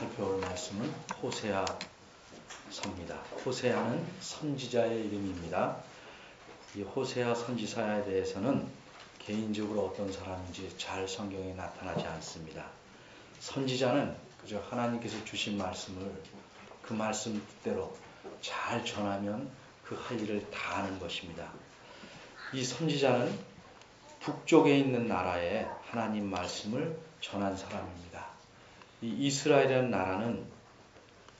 살펴볼 말씀은 호세아서입니다. 호세아는 선지자의 이름입니다. 이 호세아 선지자에 대해서는 개인적으로 어떤 사람인지 잘 성경에 나타나지 않습니다. 선지자는 그저 하나님께서 주신 말씀을 그 말씀 뜻대로 잘 전하면 그 할 일을 다 하는 것입니다. 이 선지자는 북쪽에 있는 나라에 하나님 말씀을 전한 사람입니다. 이 이스라엘이라는 나라는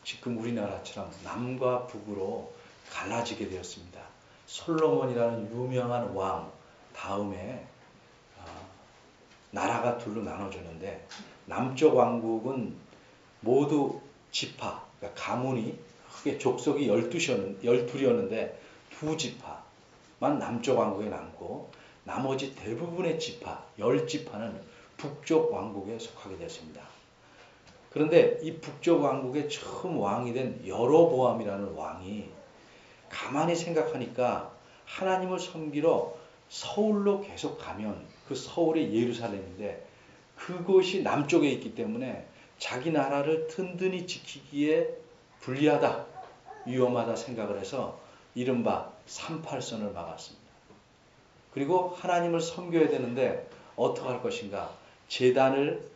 지금 우리나라처럼 남과 북으로 갈라지게 되었습니다. 솔로몬이라는 유명한 왕 다음에 나라가 둘로 나눠졌는데, 남쪽 왕국은 모두 지파, 그러니까 가문이 크게 족속이 12이었는데 두 지파만 남쪽 왕국에 남고 나머지 대부분의 지파, 10지파는 북쪽 왕국에 속하게 됐습니다. 그런데 이 북쪽 왕국의 처음 왕이 된 여로보암이라는 왕이 가만히 생각하니까 하나님을 섬기러 서울로 계속 가면, 그 서울이 예루살렘인데 그곳이 남쪽에 있기 때문에 자기 나라를 든든히 지키기에 불리하다, 위험하다 생각을 해서 이른바 38선을 막았습니다. 그리고 하나님을 섬겨야 되는데 어떻게 할 것인가? 제단을,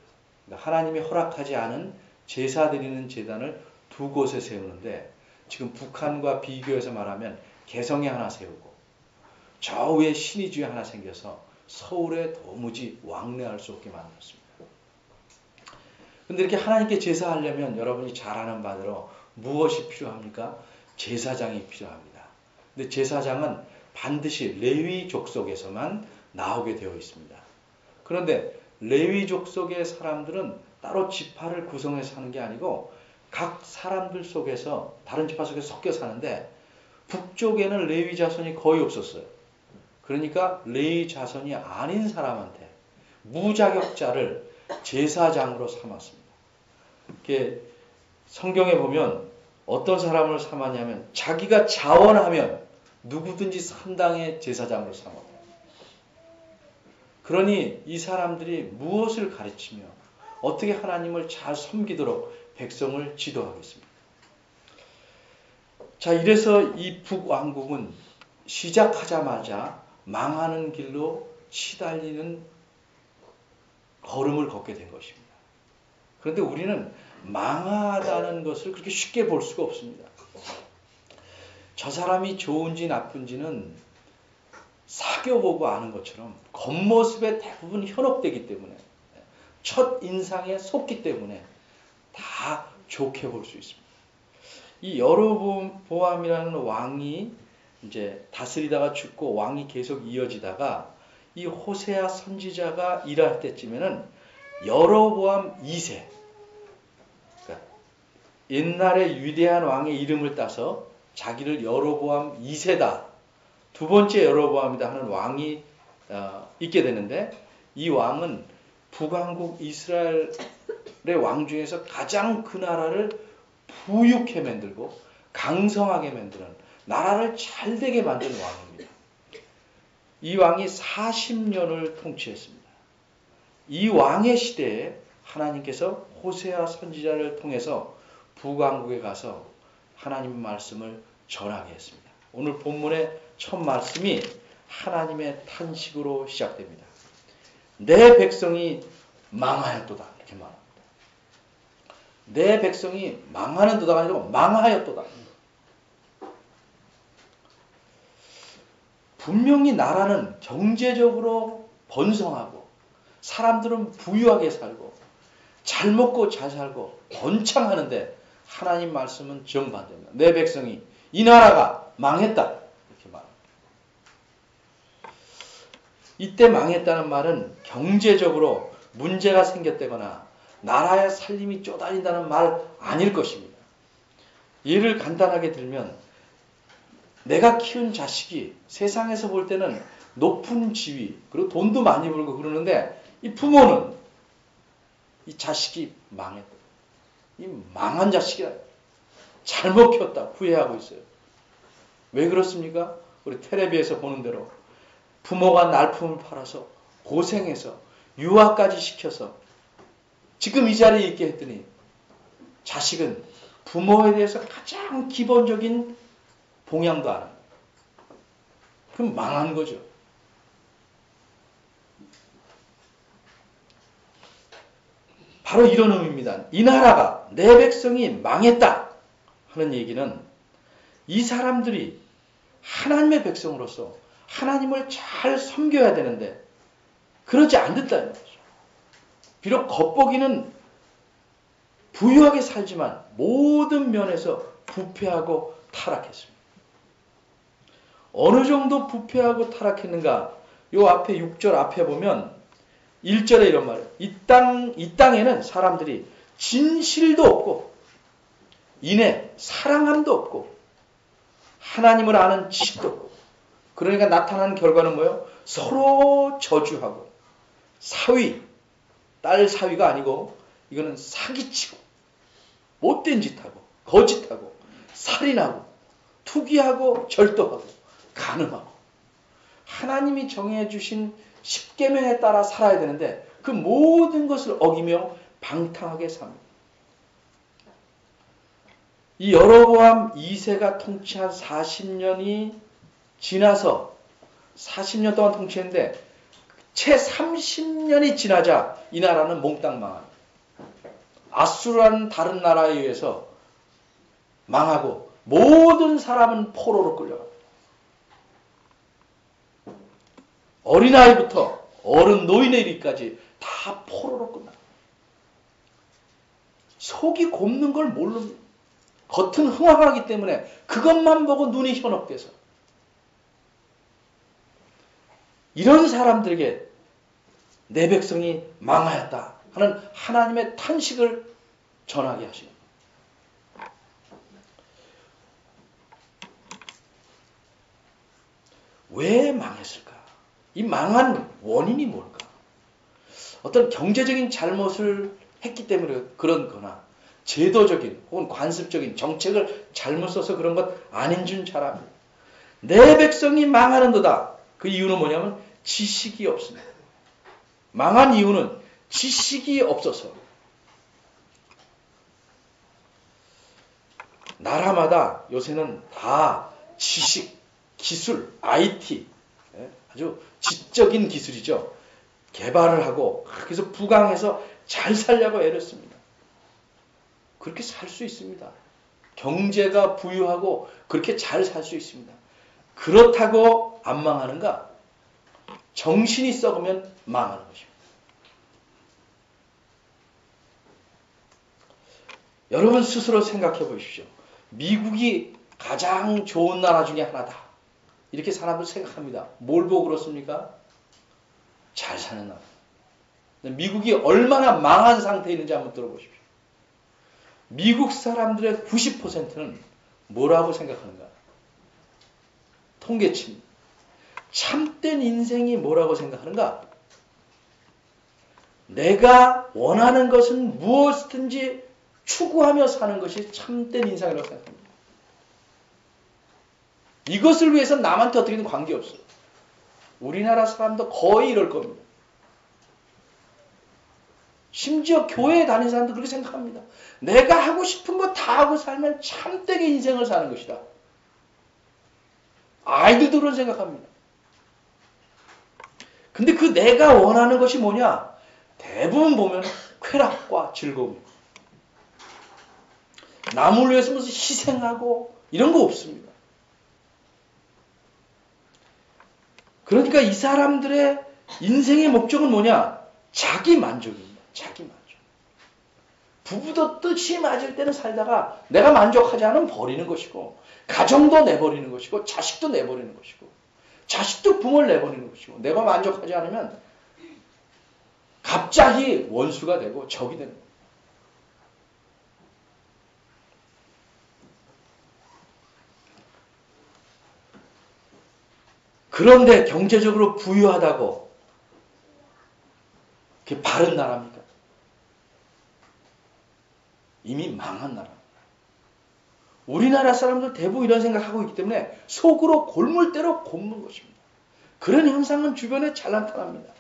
하나님이 허락하지 않은 제사 드리는 제단을 두 곳에 세우는데, 지금 북한과 비교해서 말하면 개성에 하나 세우고 저 위에 신의주에 하나 생겨서 서울에 도무지 왕래할 수 없게 만들었습니다. 그런데 이렇게 하나님께 제사하려면 여러분이 잘 아는 바대로 무엇이 필요합니까? 제사장이 필요합니다. 근데 제사장은 반드시 레위 족속에서만 나오게 되어 있습니다. 그런데 레위 족속의 사람들은 따로 지파를 구성해서 사는 게 아니고 각 사람들 속에서, 다른 지파 속에서 섞여 사는데, 북쪽에는 레위 자손이 거의 없었어요. 그러니까 레위 자손이 아닌 사람한테 무자격자를 제사장으로 삼았습니다. 이렇게 성경에 보면 어떤 사람을 삼았냐면 자기가 자원하면 누구든지 산당의 제사장으로 삼았다. 그러니 이 사람들이 무엇을 가르치며 어떻게 하나님을 잘 섬기도록 백성을 지도하겠습니까? 자, 이래서 이 북왕국은 시작하자마자 망하는 길로 시달리는 걸음을 걷게 된 것입니다. 그런데 우리는 망하다는 것을 그렇게 쉽게 볼 수가 없습니다. 저 사람이 좋은지 나쁜지는 사귀어보고 아는 것처럼 겉모습에 대부분 현혹되기 때문에, 첫 인상에 속기 때문에 다 좋게 볼 수 있습니다. 이 여로보암이라는 왕이 이제 다스리다가 죽고 왕이 계속 이어지다가 이 호세아 선지자가 일할 때쯤에는 여로보암 2세, 그러니까 옛날에 위대한 왕의 이름을 따서 자기를 여로보암 2세다, 두 번째 여로보암이다 하는 왕이 있게 되는데, 이 왕은 북왕국 이스라엘의 왕 중에서 가장 그 나라를 부유케 만들고 강성하게 만드는, 나라를 잘되게 만든 왕입니다. 이 왕이 40년을 통치했습니다. 이 왕의 시대에 하나님께서 호세아 선지자를 통해서 북왕국에 가서 하나님의 말씀을 전하게 했습니다. 오늘 본문의 첫 말씀이 하나님의 탄식으로 시작됩니다. 내 백성이 망하였도다, 이렇게 말합니다. 내 백성이 망하는도다가 아니고 망하였도다. 분명히 나라는 경제적으로 번성하고 사람들은 부유하게 살고 잘 먹고 잘 살고 번창하는데, 하나님 말씀은 정반대입니다. 내 백성이, 이 나라가 망했다, 이렇게 말합니다. 이때 망했다는 말은 경제적으로 문제가 생겼다거나 나라의 살림이 쪼달린다는 말 아닐 것입니다. 예를 간단하게 들면, 내가 키운 자식이 세상에서 볼 때는 높은 지위, 그리고 돈도 많이 벌고 그러는데, 이 부모는 이 자식이 망했다, 이 망한 자식이라, 잘못 키웠다 후회하고 있어요. 왜 그렇습니까? 우리 텔레비에서 보는 대로 부모가 날품을 팔아서 고생해서 유학까지 시켜서 지금 이 자리에 있게 했더니 자식은 부모에 대해서 가장 기본적인 봉양도 안 합니다. 그럼 망한 거죠. 바로 이런 의미입니다. 이 나라가 내 백성이 망했다 하는 얘기는 이 사람들이 하나님의 백성으로서 하나님을 잘 섬겨야 되는데 그러지 않는다는 거죠. 비록 겉보기는 부유하게 살지만 모든 면에서 부패하고 타락했습니다. 어느 정도 부패하고 타락했는가? 요 앞에 6절 앞에 보면 1절에 이런 말이에요. 이 땅에는 사람들이 진실도 없고 인애 사랑함도 없고 하나님을 아는 지식도 없고 그러니까 나타나는 결과는 뭐예요? 서로 저주하고 사위, 딸 사위가 아니고 이거는 사기치고 못된 짓하고 거짓하고 살인하고 투기하고 절도하고 간음하고 하나님이 정해주신 십계명에 따라 살아야 되는데 그 모든 것을 어기며 방탕하게 삽니다. 이 여로보암 2세가 통치한 40년이 지나서 40년 동안 통치했는데 채 30년이 지나자 이 나라는 몽땅 망합니다. 아수르라는 다른 나라에 의해서 망하고 모든 사람은 포로로 끌려갑니다. 어린아이부터 어른 노인에 이르기까지 다 포로로 끝납니다. 속이 곱는 걸 모릅니다. 겉은 흥황하기 때문에 그것만 보고 눈이 현혹돼서 이런 사람들에게 내 백성이 망하였다 하는 하나님의 탄식을 전하게 하십니다. 왜 망했을까? 이 망한 원인이 뭘까? 어떤 경제적인 잘못을 했기 때문에 그런 거나 제도적인 혹은 관습적인 정책을 잘못 써서 그런 것 아닌 줄 잘 압니다. 내 백성이 망하는도다. 그 이유는 뭐냐면 지식이 없습니다. 망한 이유는 지식이 없어서. 나라마다 요새는 다 지식, 기술, IT 아주 지적인 기술이죠. 개발을 하고 그래서 부강해서 잘 살려고 애를 씁니다. 그렇게 살 수 있습니다. 경제가 부유하고 그렇게 잘 살 수 있습니다. 그렇다고 안 망하는가? 정신이 썩으면 망하는 것입니다. 여러분 스스로 생각해 보십시오. 미국이 가장 좋은 나라 중에 하나다. 이렇게 사람들 생각합니다. 뭘 보고 그렇습니까? 잘 사는 나라. 미국이 얼마나 망한 상태에 있는지 한번 들어보십시오. 미국 사람들의 90%는 뭐라고 생각하는가? 통계치입니다. 참된 인생이 뭐라고 생각하는가? 내가 원하는 것은 무엇이든지 추구하며 사는 것이 참된 인생이라고 생각합니다. 이것을 위해서 남한테 어떻게든 관계없어요. 우리나라 사람도 거의 이럴 겁니다. 심지어 교회에 다니는 사람도 그렇게 생각합니다. 내가 하고 싶은 거 다 하고 살면 참되게 인생을 사는 것이다. 아이들도 그런 생각합니다. 근데 그 내가 원하는 것이 뭐냐? 대부분 보면 쾌락과 즐거움입니다. 남을 위해서 무슨 희생하고 이런 거 없습니다. 그러니까 이 사람들의 인생의 목적은 뭐냐? 자기 만족입니다. 자기 만족. 부부도 뜻이 맞을 때는 살다가 내가 만족하지 않으면 버리는 것이고 가정도 내버리는 것이고 자식도 내버리는 것이고 자식도 부모를 내버리는 것이고 내가 만족하지 않으면 갑자기 원수가 되고 적이 되는 거예요. 그런데 경제적으로 부유하다고 그게 바른 나라입니까? 이미 망한 나라. 우리나라 사람들 대부분 이런 생각하고 있기 때문에 속으로 골물대로 곱는 것입니다. 그런 현상은 주변에 잘 나타납니다.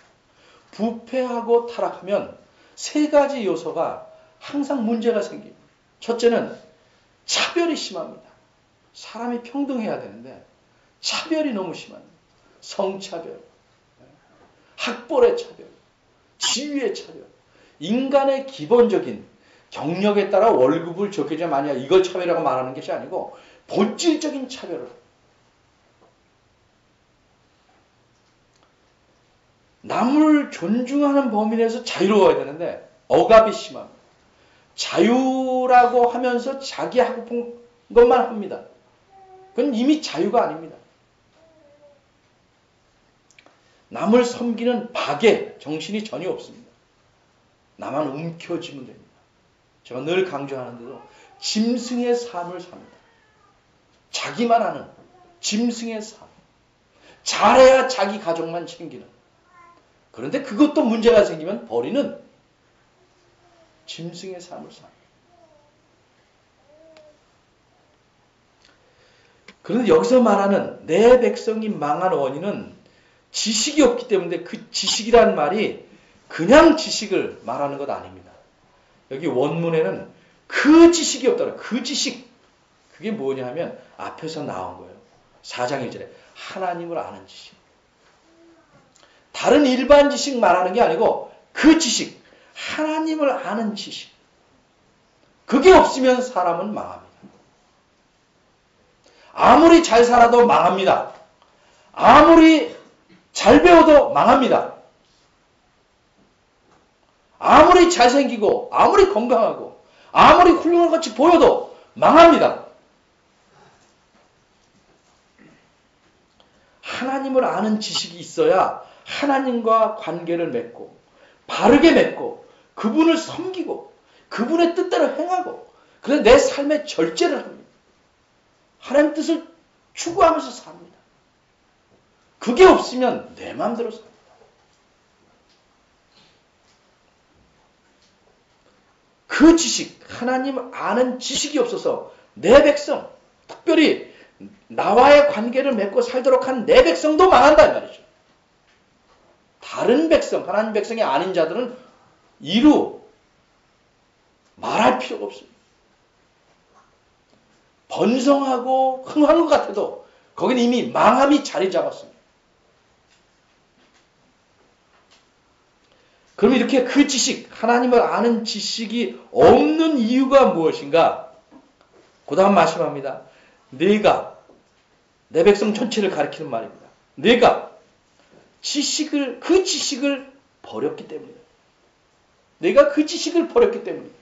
부패하고 타락하면 세 가지 요소가 항상 문제가 생깁니다. 첫째는 차별이 심합니다. 사람이 평등해야 되는데 차별이 너무 심합니다. 성차별, 학벌의 차별, 지위의 차별, 인간의 기본적인 경력에 따라 월급을 적게 주면 아니야. 이걸 차별이라고 말하는 것이 아니고 본질적인 차별을. 남을 존중하는 범위 내에서 자유로워야 되는데 억압이 심합니다. 자유라고 하면서 자기 하고 싶은 것만 합니다. 그건 이미 자유가 아닙니다. 남을 섬기는 박애 정신이 전혀 없습니다. 나만 움켜쥐면 됩니다. 제가 늘 강조하는데도 짐승의 삶을 삽니다. 자기만 하는 짐승의 삶. 잘해야 자기 가족만 챙기는. 그런데 그것도 문제가 생기면 버리는 짐승의 삶을 삽니다. 그런데 여기서 말하는 내 백성이 망한 원인은 지식이 없기 때문에 그 지식이라는 말이 그냥 지식을 말하는 것 아닙니다. 여기 원문에는 그 지식이 없다. 그 지식. 그게 뭐냐 하면 앞에서 나온 거예요. 4장 1절에 하나님을 아는 지식. 다른 일반 지식 말하는 게 아니고 그 지식. 하나님을 아는 지식. 그게 없으면 사람은 망합니다. 아무리 잘 살아도 망합니다. 아무리 잘 배워도 망합니다. 아무리 잘생기고 아무리 건강하고 아무리 훌륭한 것 같이 보여도 망합니다. 하나님을 아는 지식이 있어야 하나님과 관계를 맺고 바르게 맺고 그분을 섬기고 그분의 뜻대로 행하고 그래서 내 삶의 절제를 합니다. 하나님 뜻을 추구하면서 삽니다. 그게 없으면 내 마음대로 삽니다. 그 지식, 하나님 아는 지식이 없어서 내 백성, 특별히 나와의 관계를 맺고 살도록 한 내 백성도 망한다 이 말이죠. 다른 백성, 하나님 백성이 아닌 자들은 이루 말할 필요가 없습니다. 번성하고 흥한 것 같아도 거기는 이미 망함이 자리 잡았습니다. 그럼 이렇게 그 지식, 하나님을 아는 지식이 없는 이유가 무엇인가? 그 다음 말씀합니다. 내가, 내 백성 전체를 가리키는 말입니다. 내가 지식을, 그 지식을 버렸기 때문이다. 내가 그 지식을 버렸기 때문이다.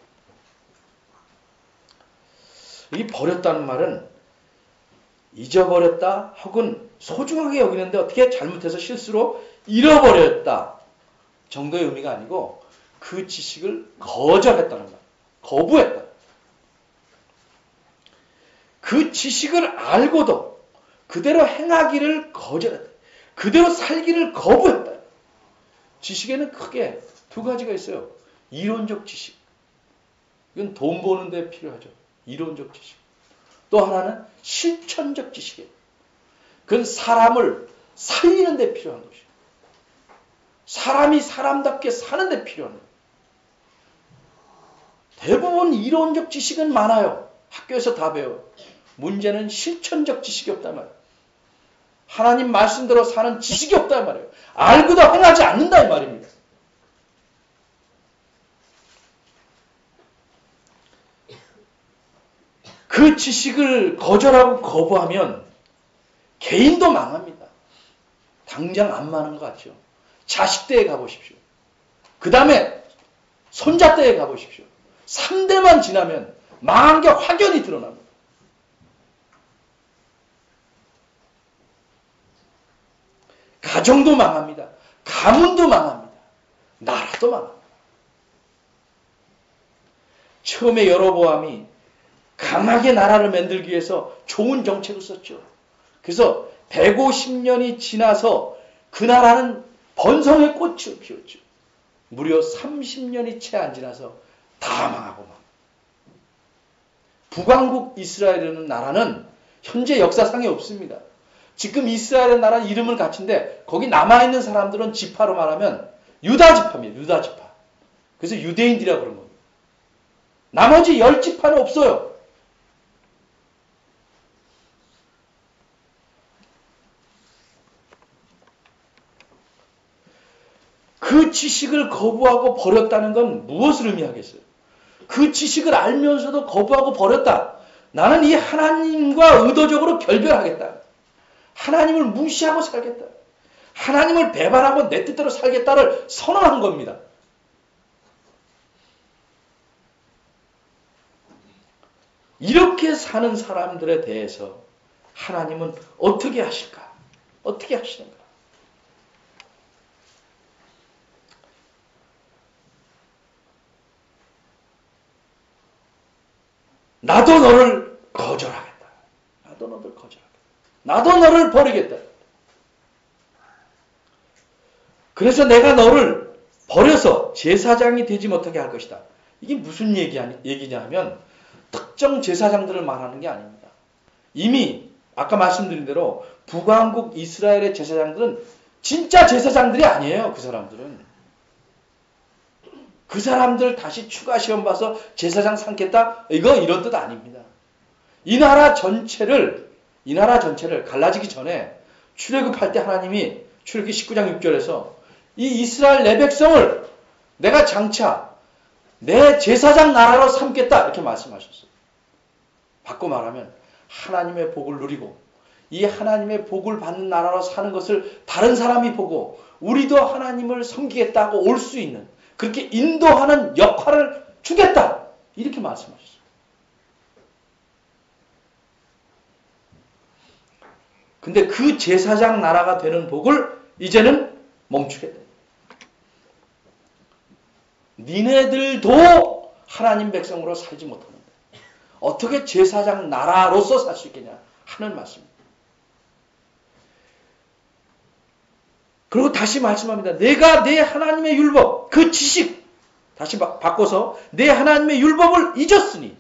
이 버렸다는 말은 잊어버렸다 혹은 소중하게 여기는데 어떻게 잘못해서 실수로 잃어버렸다 정도의 의미가 아니고 그 지식을 거절했다는 말. 거부했다. 그 지식을 알고도 그대로 행하기를 거절했다. 그대로 살기를 거부했다. 지식에는 크게 두 가지가 있어요. 이론적 지식. 이건 돈 버는 데 필요하죠. 이론적 지식. 또 하나는 실천적 지식이에요. 그건 사람을 살리는 데 필요한 것이에요. 사람이 사람답게 사는 데 필요한 거예요. 대부분 이론적 지식은 많아요. 학교에서 다 배워요. 문제는 실천적 지식이 없단 말이에요. 하나님 말씀대로 사는 지식이 없단 말이에요. 알고도 행하지 않는다 이 말입니다. 그 지식을 거절하고 거부하면 개인도 망합니다. 당장 안 망하는 것 같죠. 자식 때에 가보십시오. 그 다음에 손자 때에 가보십시오. 3대만 지나면 망한 게 확연히 드러납니다. 가정도 망합니다. 가문도 망합니다. 나라도 망합니다. 처음에 여로보암이 강하게 나라를 만들기 위해서 좋은 정책을 썼죠. 그래서 150년이 지나서 그 나라는 번성의 꽃을 피웠죠. 무려 30년이 채 안 지나서 다 망하고 막. 북왕국 이스라엘이라는 나라는 현재 역사상에 없습니다. 지금 이스라엘의 나라는 이름을 갖춘데 거기 남아있는 사람들은 지파로 말하면 유다 지파입니다. 유다 지파. 그래서 유대인들이라고 그런 겁니다. 나머지 10지파는 없어요. 그 지식을 거부하고 버렸다는 건 무엇을 의미하겠어요? 그 지식을 알면서도 거부하고 버렸다. 나는 이 하나님과 의도적으로 결별하겠다. 하나님을 무시하고 살겠다. 하나님을 배반하고 내 뜻대로 살겠다를 선언한 겁니다. 이렇게 사는 사람들에 대해서 하나님은 어떻게 하실까? 어떻게 하시는가? 나도 너를 거절하겠다. 나도 너를 거절하겠다. 나도 너를 버리겠다. 그래서 내가 너를 버려서 제사장이 되지 못하게 할 것이다. 이게 무슨 얘기냐 하면 특정 제사장들을 말하는 게 아닙니다. 이미 아까 말씀드린 대로 북왕국 이스라엘의 제사장들은 진짜 제사장들이 아니에요. 그 사람들은. 그 사람들 다시 추가 시험 봐서 제사장 삼겠다? 이런 뜻 아닙니다. 이 나라 전체를 갈라지기 전에 출애굽할 때 하나님이 출애굽기 19장 6절에서 이 이스라엘 내 백성을 내가 장차 내 제사장 나라로 삼겠다 이렇게 말씀하셨어요. 바꿔 말하면 하나님의 복을 누리고 이 하나님의 복을 받는 나라로 사는 것을 다른 사람이 보고 우리도 하나님을 섬기겠다고 올 수 있는 그렇게 인도하는 역할을 주겠다 이렇게 말씀하셨어요. 근데 그 제사장 나라가 되는 복을 이제는 멈추겠다. 니네들도 하나님 백성으로 살지 못하는데 어떻게 제사장 나라로서 살 수 있겠냐 하는 말씀입니다. 그리고 다시 말씀합니다. 내가 내 하나님의 율법, 그 지식, 다시 바꿔서 내 하나님의 율법을 잊었으니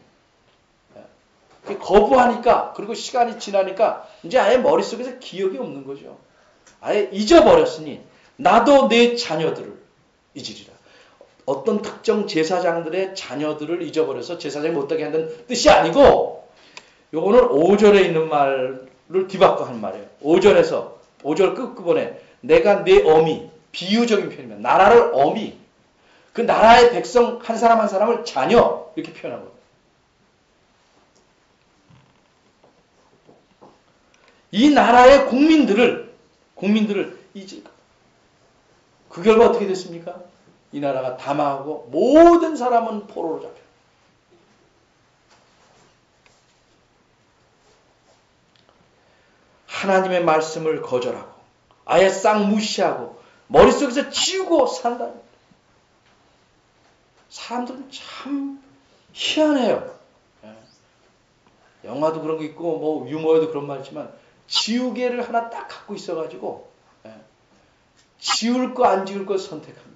거부하니까 그리고 시간이 지나니까 이제 아예 머릿속에서 기억이 없는 거죠. 아예 잊어버렸으니 나도 내 자녀들을 잊으리라. 어떤 특정 제사장들의 자녀들을 잊어버려서 제사장이 못되게 한다는 뜻이 아니고 요거는 5절에 있는 말을 뒤바꿔 한 말이에요. 5절 끝부분에 내가 내 어미, 비유적인 표현입니다. 나라를 어미, 그 나라의 백성 한 사람 한 사람을 자녀 이렇게 표현한 겁니다. 이 나라의 국민들을 이제 그 결과 어떻게 됐습니까? 이 나라가 다 망하고 모든 사람은 포로로 잡혀. 하나님의 말씀을 거절하고 아예 싹 무시하고 머릿속에서 지우고 산다. 사람들은 참 희한해요. 영화도 그런 거 있고 뭐 유머에도 그런 말 있지만 지우개를 하나 딱 갖고 있어가지고 지울 거 안 지울 거 선택합니다.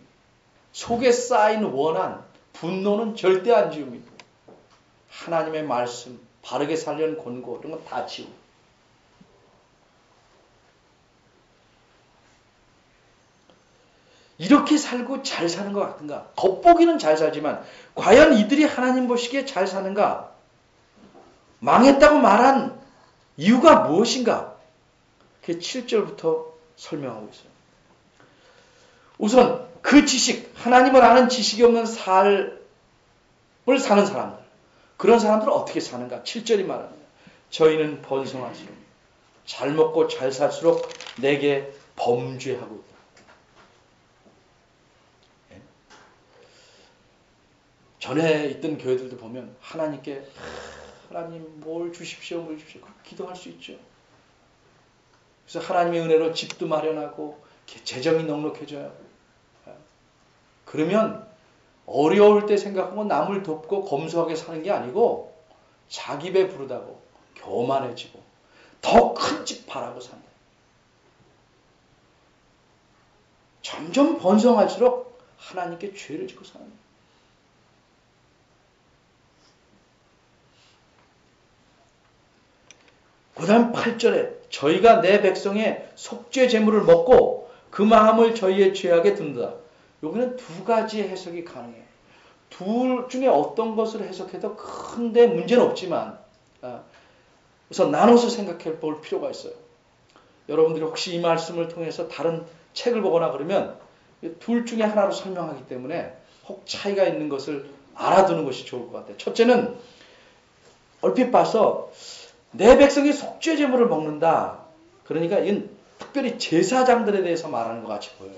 속에 쌓인 원한, 분노는 절대 안 지웁니다. 하나님의 말씀, 바르게 살려는 권고 이런 건 다 지우고. 이렇게 살고 잘 사는 것 같은가? 겉보기는 잘 살지만 과연 이들이 하나님 보시기에 잘 사는가? 망했다고 말한 이유가 무엇인가? 그게 7절부터 설명하고 있어요. 우선 그 지식, 하나님을 아는 지식이 없는 삶을 사는 사람들. 그런 사람들은 어떻게 사는가? 7절이 말합니다. 저희는 번성할수록 잘 먹고 잘 살수록 내게 범죄하고 있다. 전에 있던 교회들도 보면 하나님께 하나님 뭘 주십시오, 뭘 주십시오. 기도할 수 있죠. 그래서 하나님의 은혜로 집도 마련하고 재정이 넉넉해져요. 그러면 어려울 때 생각하고 남을 돕고 검소하게 사는 게 아니고 자기 배 부르다고 교만해지고 더 큰 집 바라고 산다. 점점 번성할수록 하나님께 죄를 짓고 사는 거예요. 그 다음 8절에 저희가 내 백성의 속죄 제물을 먹고 그 마음을 저희의 죄악에 든다. 여기는 두 가지의 해석이 가능해요. 둘 중에 어떤 것을 해석해도 큰데 문제는 없지만 우선 나눠서 생각해 볼 필요가 있어요. 여러분들이 혹시 이 말씀을 통해서 다른 책을 보거나 그러면 둘 중에 하나로 설명하기 때문에 혹 차이가 있는 것을 알아두는 것이 좋을 것 같아요. 첫째는 얼핏 봐서 내 백성이 속죄 제물을 먹는다. 그러니까 이건 특별히 제사장들에 대해서 말하는 것 같이 보여요.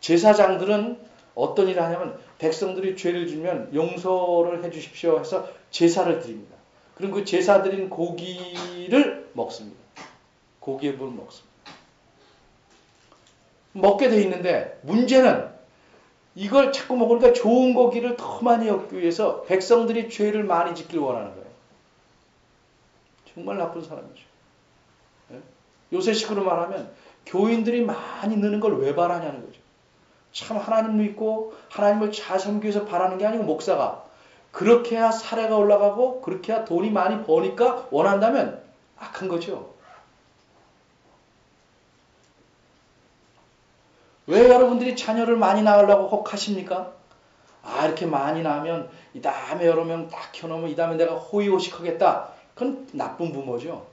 제사장들은 어떤 일을 하냐면 백성들이 죄를 지면 용서를 해 주십시오 해서 제사를 드립니다. 그럼 그 제사 드린 고기를 먹습니다. 고기의 부분을 먹습니다. 먹게 돼 있는데 문제는 이걸 자꾸 먹으니까 좋은 고기를 더 많이 얻기 위해서 백성들이 죄를 많이 짓길 원하는 거예요. 정말 나쁜 사람이죠. 요새식으로 말하면 교인들이 많이 느는 걸 왜 바라냐는 거죠. 참 하나님 믿고 하나님을 잘 섬기기 위해서 바라는 게 아니고 목사가 그렇게 해야 사례가 올라가고 그렇게 해야 돈이 많이 버니까 원한다면 악한 거죠. 왜 여러분들이 자녀를 많이 낳으려고 혹 하십니까? 이렇게 많이 낳으면 이 다음에 여러 명 딱 켜놓으면 이 다음에 내가 호의호식하겠다. 그건 나쁜 부모죠.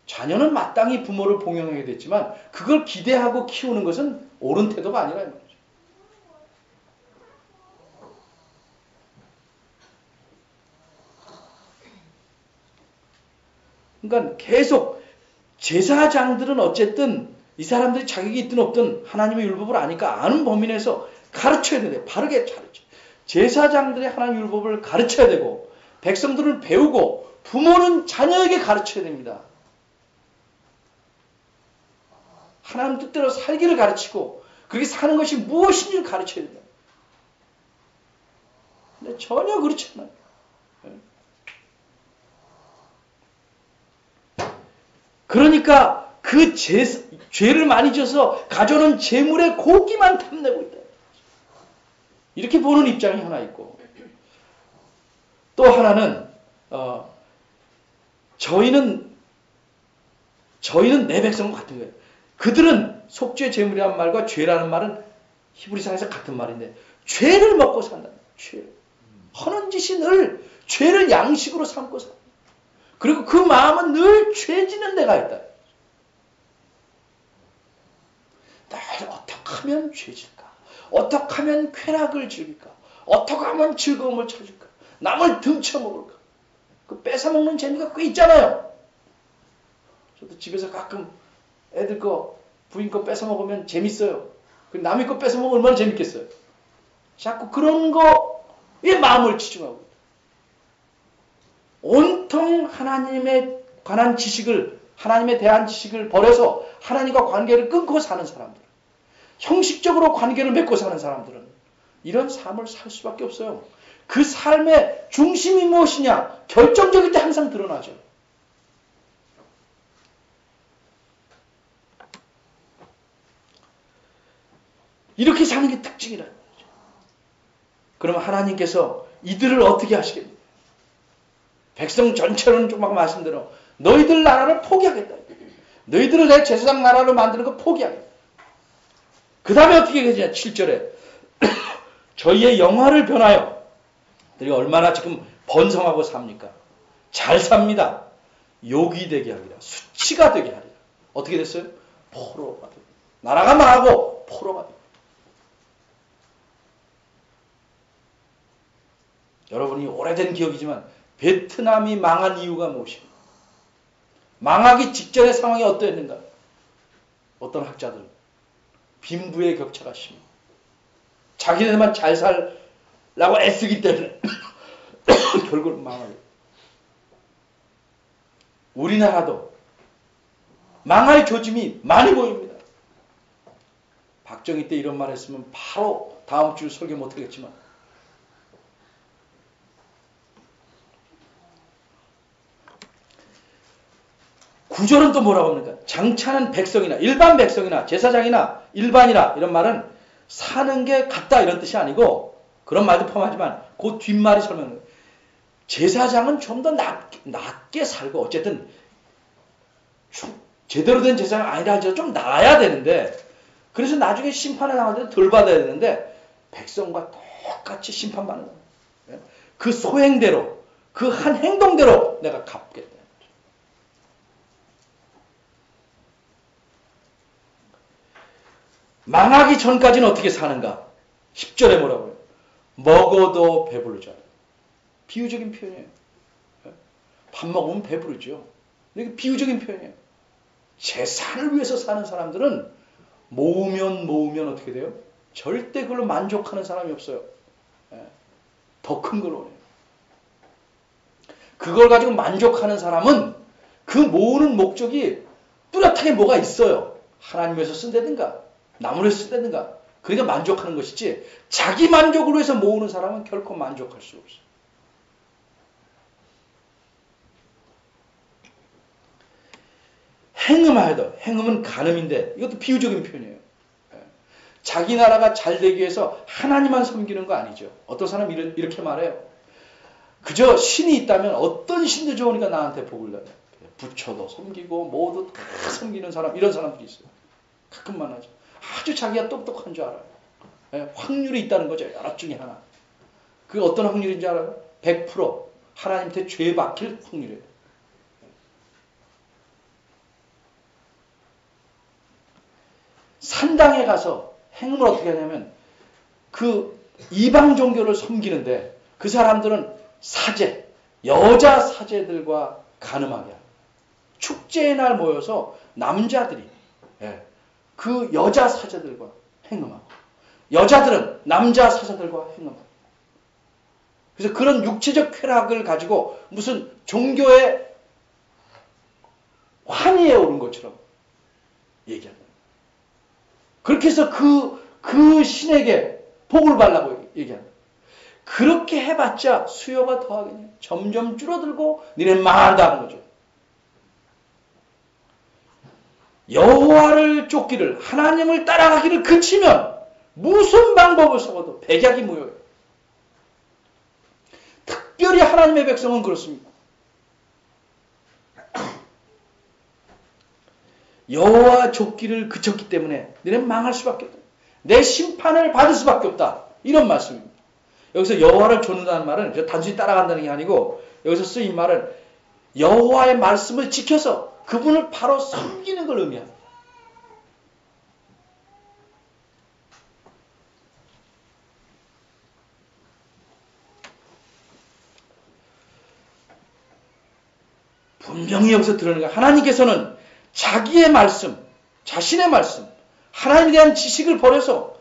자녀는 마땅히 부모를 봉양하게 됐지만 그걸 기대하고 키우는 것은 옳은 태도가 아니라는 거죠. 그러니까 계속 제사장들은 어쨌든 이 사람들이 자격이 있든 없든 하나님의 율법을 아니까 아는 범위 내에서 가르쳐야 되는데 바르게 가르쳐. 제사장들이 하나님의 율법을 가르쳐야 되고 백성들은 배우고 부모는 자녀에게 가르쳐야 됩니다. 하나님 뜻대로 살기를 가르치고 그렇게 사는 것이 무엇인지를 가르쳐야 된다. 근데 전혀 그렇지 않아요. 그러니까 그 죄를 많이 져서 가져오는 재물의 고기만 탐내고 있다. 이렇게 보는 입장이 하나 있고 또 하나는 저희는 내 백성과 같은 거예요. 그들은 속죄 제물이라는 말과 죄라는 말은 히브리서에서 같은 말인데 죄를 먹고 산다. 죄. 하는 짓이 늘 죄를 양식으로 삼고 산다. 그리고 그 마음은 늘 죄 짓는 데가 있다. 늘 어떻게 하면 죄 질까? 어떻게 하면 쾌락을 즐길까? 어떻게 하면 즐거움을 찾을까? 남을 등쳐먹을까? 그 뺏어먹는 재미가 꽤 있잖아요. 저도 집에서 가끔 애들 거, 부인 거 뺏어먹으면 재밌어요. 남의 거 뺏어먹으면 얼마나 재밌겠어요. 자꾸 그런 거에 마음을 치중하고 온통 하나님에 관한 지식을, 하나님에 대한 지식을 버려서 하나님과 관계를 끊고 사는 사람들, 형식적으로 관계를 맺고 사는 사람들은 이런 삶을 살 수밖에 없어요. 그 삶의 중심이 무엇이냐? 결정적일 때 항상 드러나죠. 이렇게 사는 게 특징이라는 거죠. 그러면 하나님께서 이들을 어떻게 하시겠습니까? 백성 전체로는 조금 말씀대로 너희들 나라를 포기하겠다. 너희들을 내 제사장 나라로 만드는 거 포기하겠다. 그 다음에 어떻게 되냐? 7절에 저희의 영화를 변하여 너희가 얼마나 지금 번성하고 삽니까? 잘 삽니다. 욕이 되게 하리라. 수치가 되게 하리라. 어떻게 됐어요? 포로가 되고 나라가 망하고 포로가 되고. 여러분이 오래된 기억이지만 베트남이 망한 이유가 무엇입니까? 망하기 직전의 상황이 어떠했는가? 어떤 학자들은 빈부의 격차가 심합니다. 자기네들만 잘 살라고 애쓰기 때문에 결국은 망하게. 우리나라도 망할 조짐이 많이 보입니다. 박정희 때 이런 말 했으면 바로 다음 주 설교 못하겠지만 구절은 또 뭐라고 합니까? 장차는 백성이나 일반 백성이나 제사장이나 일반이나 이런 말은 사는 게 같다 이런 뜻이 아니고 그런 말도 포함하지만 그 뒷말이 설명해요. 제사장은 좀 더 낮게 살고 어쨌든 제대로 된 제사장 아니라 좀 나아야 되는데 그래서 나중에 심판에 나갈 때 덜 받아야 되는데 백성과 똑같이 심판받는 거예요. 그 소행대로, 그 한 행동대로 내가 갚겠다. 망하기 전까지는 어떻게 사는가? 10절에 뭐라고 해요? 먹어도 배부르지 않아요. 비유적인 표현이에요. 밥 먹으면 배부르죠. 이게 비유적인 표현이에요. 재산을 위해서 사는 사람들은 모으면 어떻게 돼요? 절대 그걸로 만족하는 사람이 없어요. 더 큰 걸 원해요. 그걸 가지고 만족하는 사람은 그 모으는 목적이 뚜렷하게 뭐가 있어요. 하나님 위해서 쓴다든가 남을 위해서 쓴다든가 그러니까 만족하는 것이지 자기 만족을 위해서 모으는 사람은 결코 만족할 수 없어요. 행음하여도 행음은 간음인데 이것도 비유적인 표현이에요. 자기 나라가 잘 되기 위해서 하나님만 섬기는 거 아니죠. 어떤 사람이 이렇게 말해요. 그저 신이 있다면 어떤 신도 좋으니까 나한테 복을 내요. 부처도 섬기고 모두 다 섬기는 사람 이런 사람들이 있어요. 가끔 만나죠. 아주 자기가 똑똑한 줄 알아요. 확률이 있다는 거죠. 여러 중에 하나. 그게 어떤 확률인지 알아요? 100% 하나님한테 죄 박힐 확률이에요. 산당에 가서 행음을 어떻게 하냐면 그 이방 종교를 섬기는데 그 사람들은 사제, 여자 사제들과 간음하게 합니다. 축제의 날 모여서 남자들이 그 여자 사제들과 행음하고 여자들은 남자 사제들과 행음하고 그래서 그런 육체적 쾌락을 가지고 무슨 종교의 환희에 오른 것처럼 얘기합니다. 그렇게 해서 그 신에게 복을 받라고 얘기합니다. 그렇게 해봤자 수요가 더하겠냐. 점점 줄어들고 니네 망한다 하는 거죠. 여호와를 쫓기를 하나님을 따라가기를 그치면 무슨 방법을 써도 백약이 무효예요. 특별히 하나님의 백성은 그렇습니다. 여호와 쫓기를 그쳤기 때문에 너희는 망할 수밖에 없다. 내 심판을 받을 수밖에 없다. 이런 말씀입니다. 여기서 여호와를 쫓는다는 말은 단순히 따라간다는 게 아니고 여기서 쓰인 말은 여호와의 말씀을 지켜서 그분을 바로 섬기는 걸 의미합니다. 분명히 여기서 드러내는 게 하나님께서는 자기의 말씀, 자신의 말씀, 하나님에 대한 지식을 버려서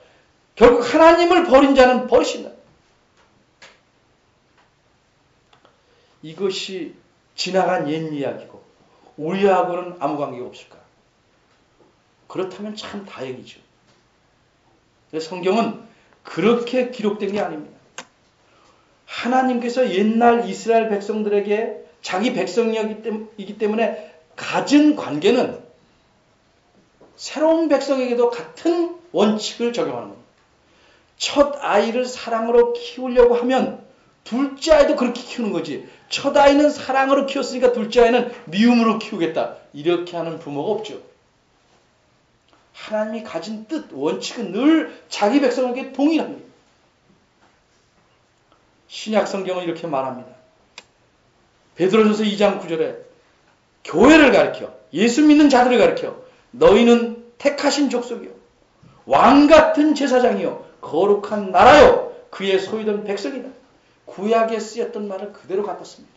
결국 하나님을 버린 자는 버리신다. 이것이 지나간 옛 이야기고 우리하고는 아무 관계가 없을까? 그렇다면 참 다행이죠. 성경은 그렇게 기록된 게 아닙니다. 하나님께서 옛날 이스라엘 백성들에게 자기 백성이기 때문에 가진 관계는 새로운 백성에게도 같은 원칙을 적용하는 겁니다. 첫 아이를 사랑으로 키우려고 하면 둘째 아이도 그렇게 키우는 거지. 첫 아이는 사랑으로 키웠으니까 둘째 아이는 미움으로 키우겠다. 이렇게 하는 부모가 없죠. 하나님이 가진 뜻, 원칙은 늘 자기 백성에게 동일합니다. 신약 성경은 이렇게 말합니다. 베드로전서 2장 9절에 교회를 가리켜 예수 믿는 자들을 가리켜 너희는 택하신 족속이요 왕같은 제사장이요 거룩한 나라요 그의 소유된 백성이다. 구약에 쓰였던 말을 그대로 갖다 씁니다.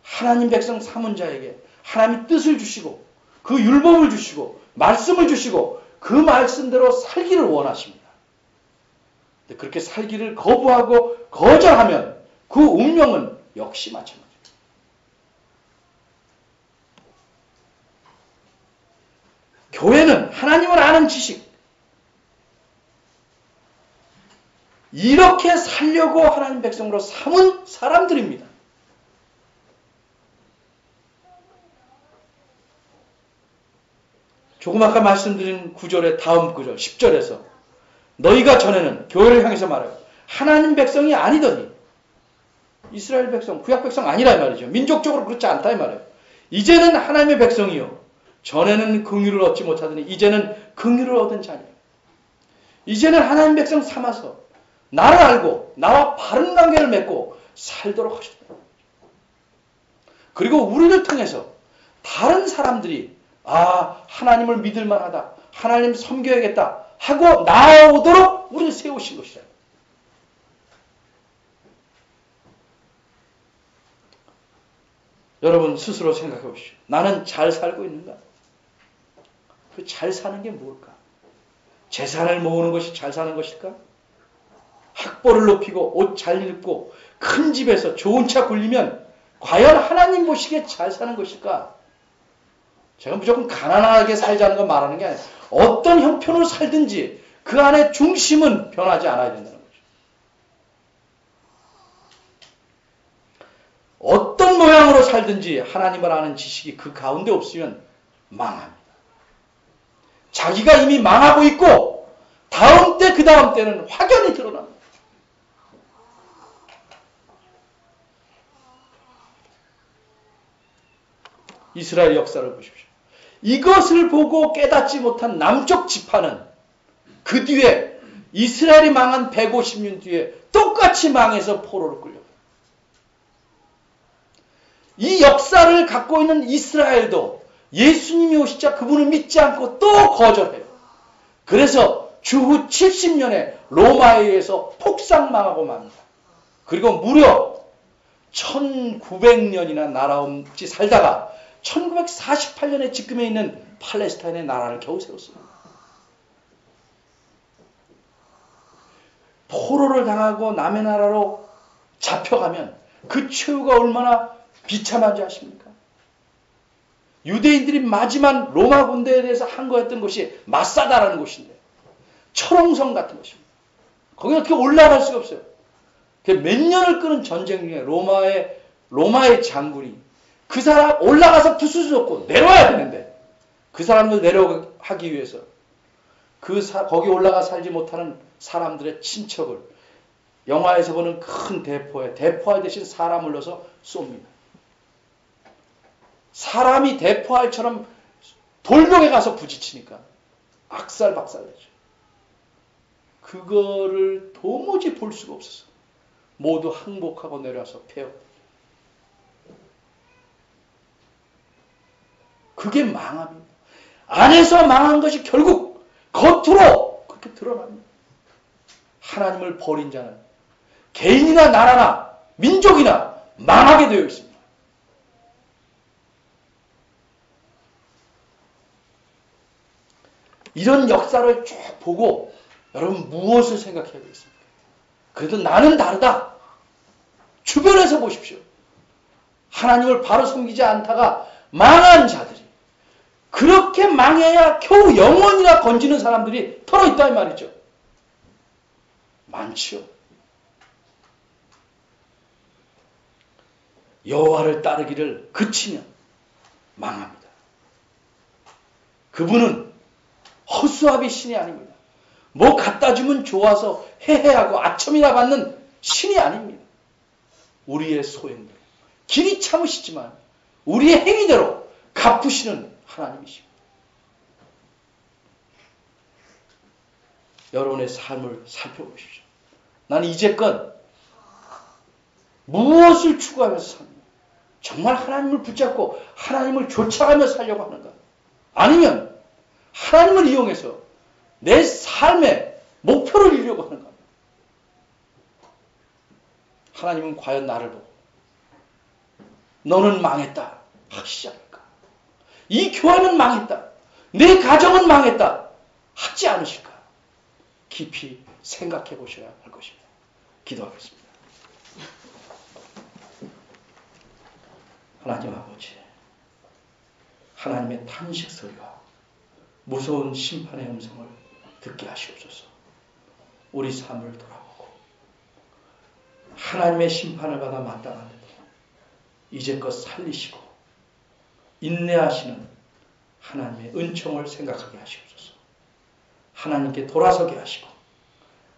하나님 백성 삼은 자에게 하나님이 뜻을 주시고 그 율법을 주시고 말씀을 주시고 그 말씀대로 살기를 원하십니다. 그렇게 살기를 거부하고 거절하면 그 운명은 역시 마찬가지입니다. 교회는 하나님을 아는 지식, 이렇게 살려고 하나님 백성으로 삼은 사람들입니다. 조금 아까 말씀드린 구절의 다음 구절 10절에서 너희가 전에는 교회를 향해서 말해요. 하나님 백성이 아니더니 이스라엘 백성, 구약 백성 아니라 이 말이죠. 민족적으로 그렇지 않다 이 말이에요. 이제는 하나님의 백성이요 전에는 긍휼을 얻지 못하더니 이제는 긍휼을 얻은 자니 이제는 하나님 백성 삼아서 나를 알고 나와 바른 관계를 맺고 살도록 하셨다. 그리고 우리를 통해서 다른 사람들이 하나님을 믿을 만하다. 하나님 섬겨야겠다 하고 나오도록 우리를 세우신 것이다. 여러분 스스로 생각해 보십시오. 나는 잘 살고 있는가? 그 잘 사는 게 무엇일까? 재산을 모으는 것이 잘 사는 것일까? 학벌을 높이고 옷 잘 입고 큰 집에서 좋은 차 굴리면 과연 하나님 보시기에 잘 사는 것일까? 제가 무조건 가난하게 살자는 거 말하는 게 아니에요. 어떤 형편으로 살든지 그 안에 중심은 변하지 않아야 된다는 거죠. 어떤 모양으로 살든지 하나님을 아는 지식이 그 가운데 없으면 망합니다. 자기가 이미 망하고 있고 다음 때 그 다음 때는 확연히 드러납니다. 이스라엘 역사를 보십시오. 이것을 보고 깨닫지 못한 남쪽 지파는 그 뒤에 이스라엘이 망한 150년 뒤에 똑같이 망해서 포로로 끌려가요. 이 역사를 갖고 있는 이스라엘도 예수님이 오시자 그분을 믿지 않고 또 거절해요. 그래서 주후 70년에 로마에 의해서 폭삭망하고 맙니다. 그리고 무려 1900년이나 나라 없이 살다가 1948년에 지금에 있는 팔레스타인의 나라를 겨우 세웠습니다. 포로를 당하고 남의 나라로 잡혀가면 그 최후가 얼마나 비참한지 아십니까? 유대인들이 마지막 로마 군대에 대해서 한 거였던 것이 마사다라는 곳인데 철옹성 같은 것입니다. 거기 어떻게 올라갈 수가 없어요. 몇 년을 끄는 전쟁 중에 로마의 장군이 그 사람 올라가서 부수수 줬고 내려와야 되는데 그 사람들 내려가기 위해서 거기 올라가 살지 못하는 사람들의 친척을 영화에서 보는 큰 대포알 대신 사람을 넣어서 쏩니다. 사람이 대포알처럼 돌벽에 가서 부딪히니까 악살박살내죠. 그거를 도무지 볼 수가 없었어. 모두 항복하고 내려와서 폐업. 그게 망합니다. 안에서 망한 것이 결국 겉으로 그렇게 드러납니다. 하나님을 버린 자는 개인이나 나라나 민족이나 망하게 되어 있습니다. 이런 역사를 쭉 보고 여러분 무엇을 생각해야 되겠습니까? 그래도 나는 다르다. 주변에서 보십시오. 하나님을 바로 섬기지 않다가 망한 자들이 그렇게 망해야 겨우 영원이나 건지는 사람들이 털어 있다 이 말이죠. 많지요. 여호와를 따르기를 그치면 망합니다. 그분은 허수아비 신이 아닙니다. 뭐 갖다 주면 좋아서 해해하고 아첨이나 받는 신이 아닙니다. 우리의 소행대로 길이 참으시지만 우리의 행위대로 갚으시는 하나님이십니다. 여러분의 삶을 살펴보십시오. 나는 이제껏 무엇을 추구하면서 삽니까? 정말 하나님을 붙잡고 하나님을 쫓아가며 살려고 하는가? 아니면 하나님을 이용해서 내 삶의 목표를 이루려고 하는가? 하나님은 과연 나를 보고 너는 망했다 하시지 않을까? 이 교회는 망했다. 내 가정은 망했다 하지 않으실까? 깊이 생각해 보셔야 할 것입니다. 기도하겠습니다. 하나님 아버지, 하나님의 탄식 소리와 무서운 심판의 음성을 듣게 하시옵소서. 우리 삶을 돌아보고 하나님의 심판을 받아 마땅한데도 이제껏 살리시고 인내하시는 하나님의 은총을 생각하게 하시옵소서. 하나님께 돌아서게 하시고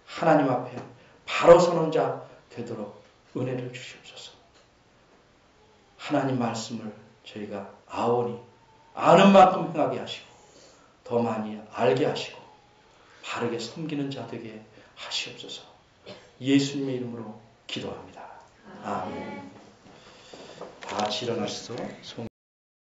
하나님 앞에 바로 서는 자 되도록 은혜를 주시옵소서. 하나님 말씀을 저희가 아오니 아는 만큼 행하게 하시고 더 많이 알게 하시고 바르게 섬기는 자 되게 하시옵소서. 예수님의 이름으로 기도합니다. 아멘. 다 같이 일어나셔서